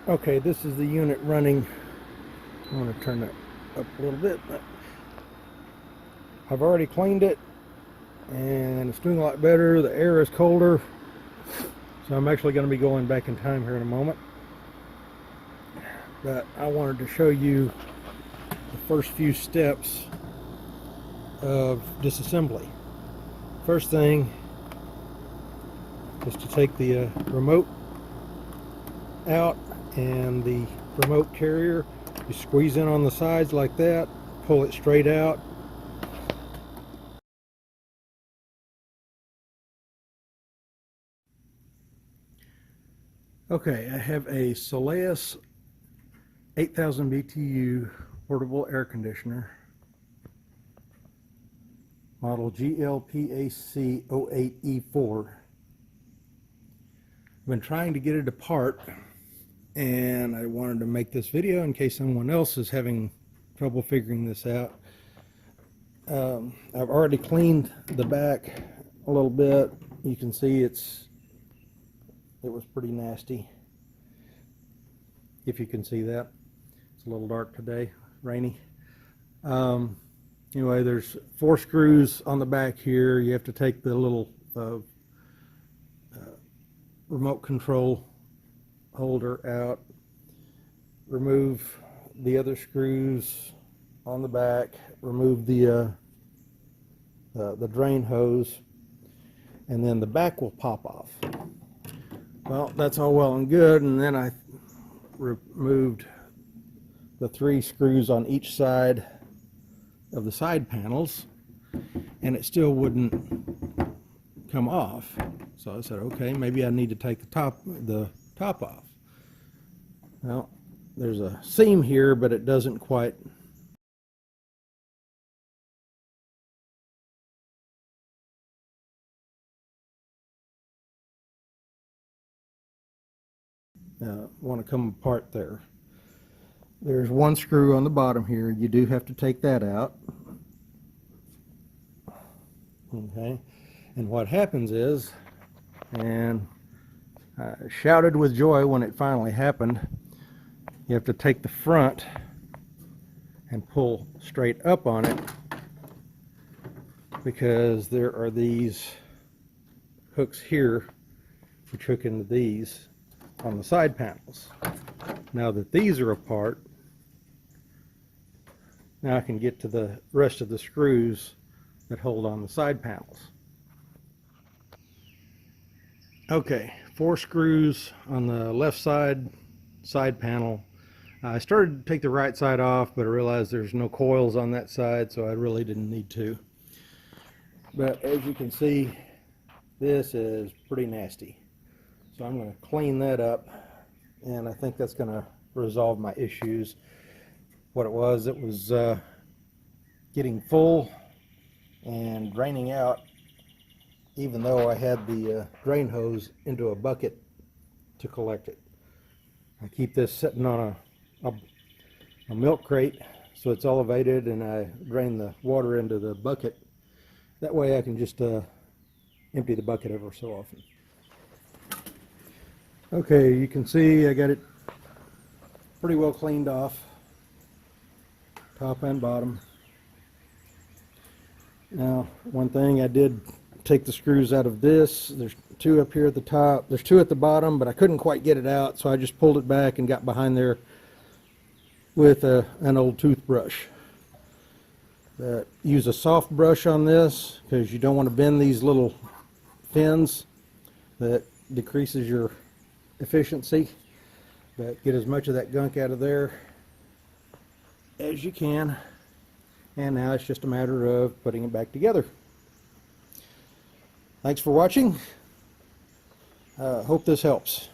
Okay, this is the unit running. I want to turn that up a little bit, but I've already cleaned it and it's doing a lot better. The air is colder, so I'm actually going to be going back in time here in a moment. But I wanted to show you the first few steps of disassembly. First thing is to take the remote out and the remote carrier. You squeeze in on the sides like that, pull it straight out. Okay, I have a Soleus 8000 BTU portable air conditioner, model GL PAC 08E4. I've been trying to get it apart, and I wanted to make this video in case someone else is having trouble figuring this out. I've already cleaned the back a little bit. You can see it was pretty nasty, if you can see that. It's a little dark today, rainy. Anyway, there's 4 screws on the back here. You have to take the little remote control holder out, remove the other screws on the back, remove the drain hose, and then the back will pop off. Well, that's all well and good, and then I removed the 3 screws on each side of the side panels, and it still wouldn't come off. So I said, okay, maybe I need to take the top off. Well, there's a seam here, but it doesn't quite want to come apart there. There's 1 screw on the bottom here. You do have to take that out. Okay, and what happens is, and I shouted with joy when it finally happened, you have to take the front and pull straight up on it, because there are these hooks here which hook into these on the side panels. Now that these are apart, now I can get to the rest of the screws that hold on the side panels. Okay, 4 screws on the left side panel. I started to take the right side off, but I realized there's no coils on that side, so I really didn't need to. But as you can see, this is pretty nasty. So I'm going to clean that up, and I think that's going to resolve my issues. What it was getting full and draining out, even though I had the drain hose into a bucket to collect it. I keep this sitting on a milk crate so it's elevated, and I drain the water into the bucket. That way I can just empty the bucket ever so often. Okay, you can see I got it pretty well cleaned off, top and bottom. Now, one thing, I did take the screws out of this. There's 2 up here at the top, there's 2 at the bottom, but I couldn't quite get it out, so I just pulled it back and got behind there with an old toothbrush. Use a soft brush on this, because you don't want to bend these little fins. That decreases your efficiency. But get as much of that gunk out of there as you can, and now it's just a matter of putting it back together. Thanks for watching. Hope this helps.